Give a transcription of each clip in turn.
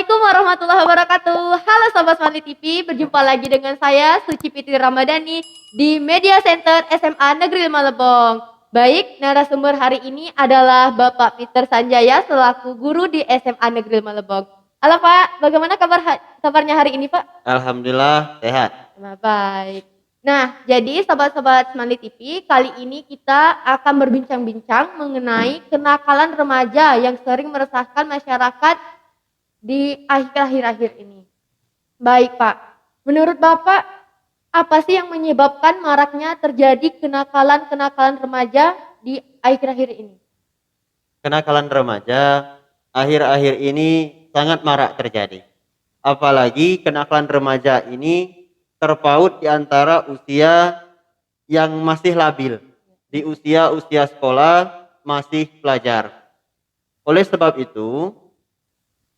Assalamualaikum warahmatullahi wabarakatuh. Halo Sobat Smart TV, berjumpa lagi dengan saya Suci Fitri Ramadhani di Media Center SMA Negeri 5 Lebong. Baik, narasumber hari ini adalah Bapak Peter Sanjaya selaku guru di SMA Negeri 5 Lebong. Halo Pak, bagaimana kabarnya hari ini Pak? Alhamdulillah sehat. Baik. Nah, jadi Sobat-Sobat Smart TV, kali ini kita akan berbincang-bincang mengenai kenakalan remaja yang sering meresahkan masyarakat di akhir-akhir ini. Baik Pak, menurut Bapak apa sih yang menyebabkan maraknya terjadi kenakalan-kenakalan remaja di akhir-akhir ini? Kenakalan remaja akhir-akhir ini sangat marak terjadi. Apalagi kenakalan remaja ini terpaut di antara usia yang masih labil, di usia sekolah masih pelajar. Oleh sebab itu,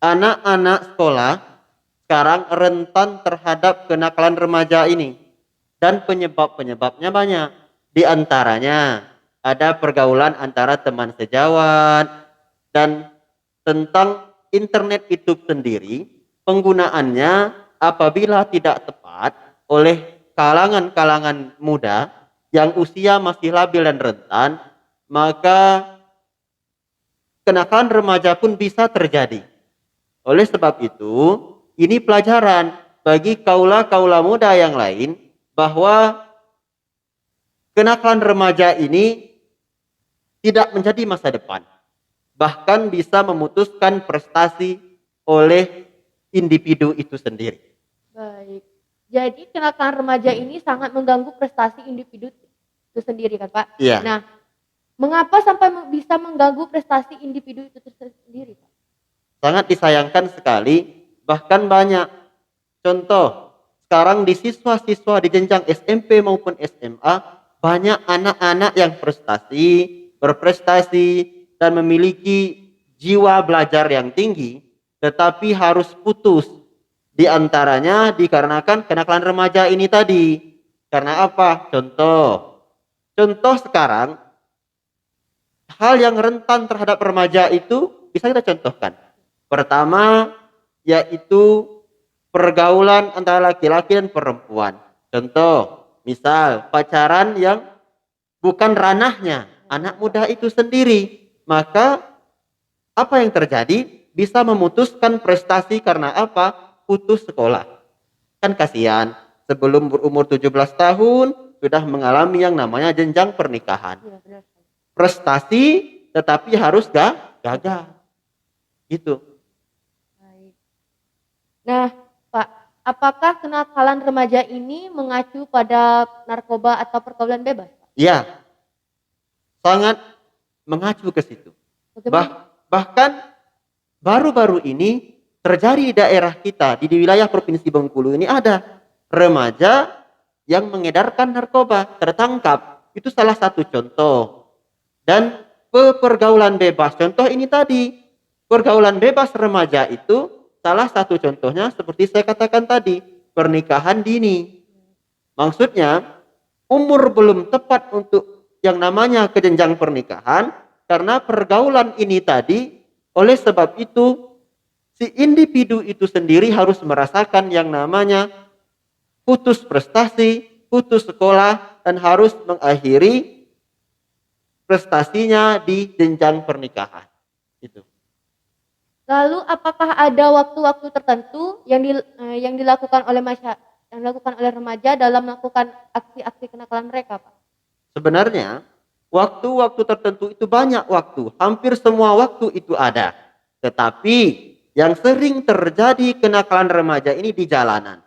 anak-anak sekolah sekarang rentan terhadap kenakalan remaja ini. Dan penyebabnya banyak. Di antaranya ada pergaulan antara teman sejawat, dan tentang internet itu sendiri, penggunaannya apabila tidak tepat oleh kalangan-kalangan muda yang usia masih labil dan rentan, maka kenakalan remaja pun bisa terjadi. Oleh sebab itu, ini pelajaran bagi kaula-kaula muda yang lain bahwa kenakalan remaja ini tidak menjadi masa depan. Bahkan bisa memutuskan prestasi oleh individu itu sendiri. Baik. Jadi kenakalan remaja ini sangat mengganggu prestasi individu itu sendiri kan Pak? Iya. Nah, mengapa sampai bisa mengganggu prestasi individu itu sendiri Pak? Sangat disayangkan sekali, bahkan banyak contoh sekarang di siswa-siswa di jenjang SMP maupun SMA, banyak anak-anak yang berprestasi dan memiliki jiwa belajar yang tinggi, tetapi harus putus. Di antaranya dikarenakan kenakalan remaja ini tadi. Karena apa? Contoh sekarang, hal yang rentan terhadap remaja itu bisa kita contohkan. Pertama, yaitu pergaulan antara laki-laki dan perempuan. Contoh, misal pacaran yang bukan ranahnya anak muda itu sendiri. Maka apa yang terjadi? Bisa memutuskan prestasi karena apa? Putus sekolah. Kan kasihan, sebelum berumur 17 tahun sudah mengalami yang namanya jenjang pernikahan. Prestasi tetapi harus gagal. Itu. Nah, Pak, apakah kenakalan remaja ini mengacu pada narkoba atau pergaulan bebas? Iya, sangat mengacu ke situ. Bahkan baru-baru ini terjadi di daerah kita, di wilayah Provinsi Bengkulu ini ada remaja yang mengedarkan narkoba, tertangkap. Itu salah satu contoh. Dan pergaulan bebas, contoh ini tadi, pergaulan bebas remaja itu salah satu contohnya seperti saya katakan tadi, pernikahan dini. Maksudnya, umur belum tepat untuk yang namanya kejenjang pernikahan, karena pergaulan ini tadi, oleh sebab itu, si individu itu sendiri harus merasakan yang namanya putus prestasi, putus sekolah, dan harus mengakhiri prestasinya di jenjang pernikahan. Itu. Lalu apakah ada waktu-waktu tertentu yang dilakukan oleh remaja dalam melakukan aksi-aksi kenakalan mereka, Pak? Sebenarnya waktu-waktu tertentu itu banyak waktu, hampir semua waktu itu ada. Tetapi yang sering terjadi kenakalan remaja ini di jalanan.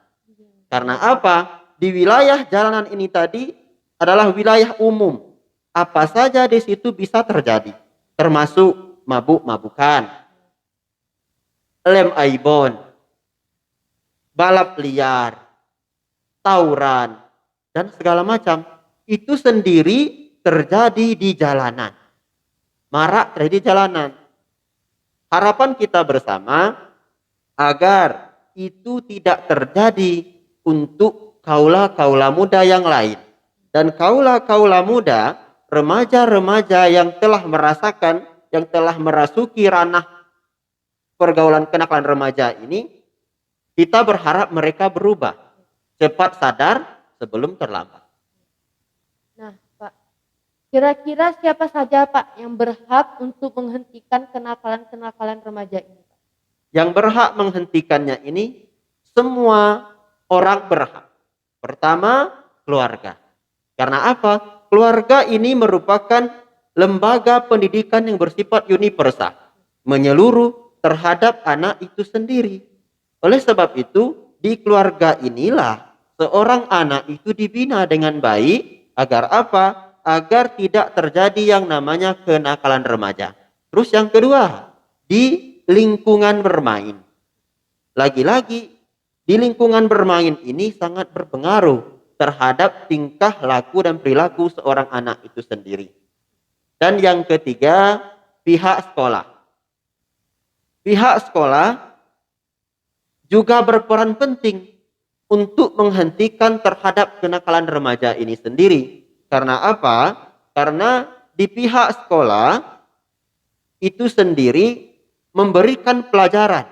Karena apa? Di wilayah jalanan ini tadi adalah wilayah umum. Apa saja di situ bisa terjadi, termasuk mabuk-mabukan, lem aibon, balap liar, tawuran, dan segala macam. Itu sendiri terjadi di jalanan. Marak terjadi di jalanan. Harapan kita bersama agar itu tidak terjadi untuk kaula-kaula muda yang lain. Dan kaula-kaula muda, remaja-remaja yang telah merasakan, yang telah merasuki ranah pergaulan kenakalan remaja ini, kita berharap mereka berubah, cepat sadar sebelum terlambat. Nah, Pak, kira-kira siapa saja Pak yang berhak untuk menghentikan kenakalan-kenakalan remaja ini, Pak? Yang berhak menghentikannya ini semua orang berhak. Pertama, keluarga. Karena apa? Keluarga ini merupakan lembaga pendidikan yang bersifat universal, menyeluruh terhadap anak itu sendiri. Oleh sebab itu, di keluarga inilah seorang anak itu dibina dengan baik agar apa? Agar tidak terjadi yang namanya kenakalan remaja. Terus yang kedua, di lingkungan bermain. Lagi-lagi, di lingkungan bermain ini sangat berpengaruh terhadap tingkah laku dan perilaku seorang anak itu sendiri. Dan yang ketiga, pihak sekolah. Pihak sekolah juga berperan penting untuk menghentikan terhadap kenakalan remaja ini sendiri. Karena apa? Karena di pihak sekolah itu sendiri memberikan pelajaran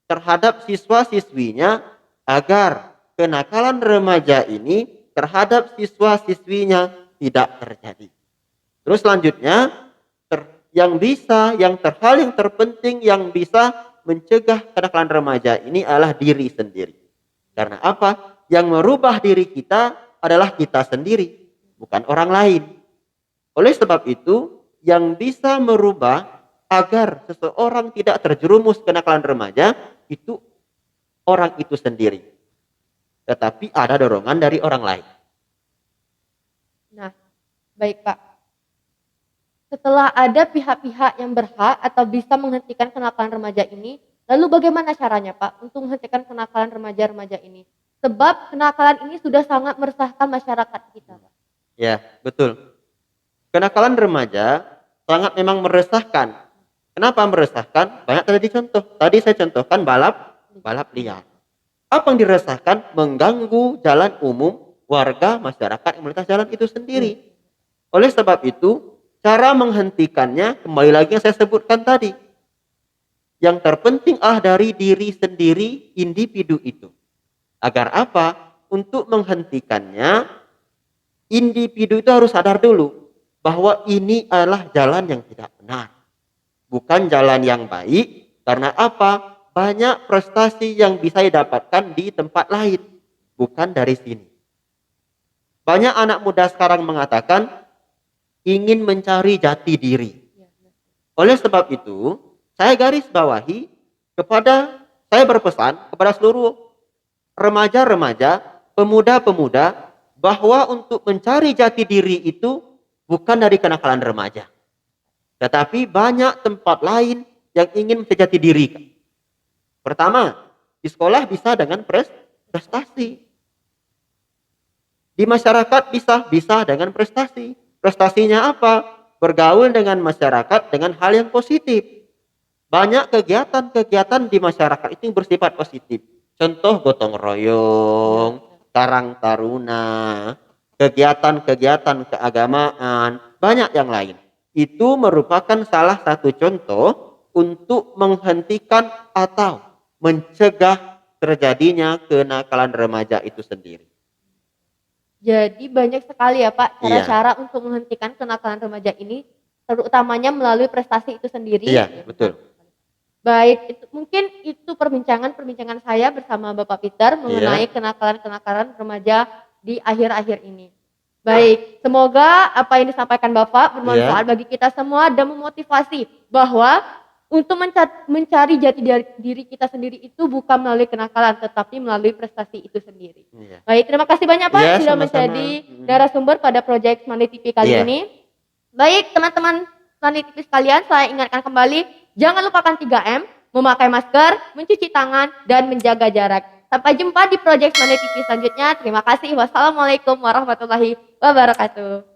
terhadap siswa-siswinya agar kenakalan remaja ini terhadap siswa-siswinya tidak terjadi. Terus selanjutnya, hal yang terpenting yang bisa mencegah kenakalan remaja ini adalah diri sendiri. Karena apa? Yang merubah diri kita adalah kita sendiri, bukan orang lain. Oleh sebab itu, yang bisa merubah agar seseorang tidak terjerumus kenakalan remaja itu orang itu sendiri. Tetapi ada dorongan dari orang lain. Nah, baik Pak. Setelah ada pihak-pihak yang berhak atau bisa menghentikan kenakalan remaja ini, lalu bagaimana caranya Pak untuk menghentikan kenakalan remaja-remaja ini? Sebab kenakalan ini sudah sangat meresahkan masyarakat kita, Pak. Ya, betul. Kenakalan remaja sangat memang meresahkan. Kenapa meresahkan? Banyak terjadi contoh. Tadi saya contohkan balap liar. Apa yang diresahkan? Mengganggu jalan umum warga masyarakat yang melintas jalan itu sendiri. Oleh sebab itu, cara menghentikannya kembali lagi yang saya sebutkan tadi. Yang terpenting dari diri sendiri individu itu. Agar apa? Untuk menghentikannya, individu itu harus sadar dulu bahwa ini adalah jalan yang tidak benar. Bukan jalan yang baik. Karena apa? Banyak prestasi yang bisa didapatkan di tempat lain. Bukan dari sini. Banyak anak muda sekarang mengatakan ingin mencari jati diri. Oleh sebab itu, saya garis bawahi saya berpesan kepada seluruh remaja-remaja, pemuda-pemuda, bahwa untuk mencari jati diri itu bukan dari kenakalan remaja. Tetapi banyak tempat lain yang ingin menjati diri. Pertama, di sekolah bisa dengan prestasi. Di masyarakat bisa dengan prestasi. Prestasinya apa? Bergaul dengan masyarakat dengan hal yang positif. Banyak kegiatan-kegiatan di masyarakat itu yang bersifat positif. Contoh gotong royong, karang taruna, kegiatan-kegiatan keagamaan, banyak yang lain. Itu merupakan salah satu contoh untuk menghentikan atau mencegah terjadinya kenakalan remaja itu sendiri. Jadi banyak sekali ya Pak cara-cara untuk menghentikan kenakalan remaja ini, terutamanya melalui prestasi itu sendiri. Iya, betul. Baik, mungkin itu perbincangan saya bersama Bapak Peter mengenai kenakalan-kenakalan remaja di akhir-akhir ini. Baik, semoga apa yang disampaikan Bapak bermanfaat bagi kita semua dan memotivasi bahwa untuk mencari jati diri kita sendiri itu bukan melalui kenakalan, tetapi melalui prestasi itu sendiri. Baik, terima kasih banyak Pak sudah menjadi narasumber pada proyek Smart TV kali ini. Baik, teman-teman Smart TV sekalian, saya ingatkan kembali, jangan lupakan 3M, memakai masker, mencuci tangan, dan menjaga jarak. Sampai jumpa di proyek Smart TV selanjutnya. Terima kasih. Wassalamualaikum warahmatullahi wabarakatuh.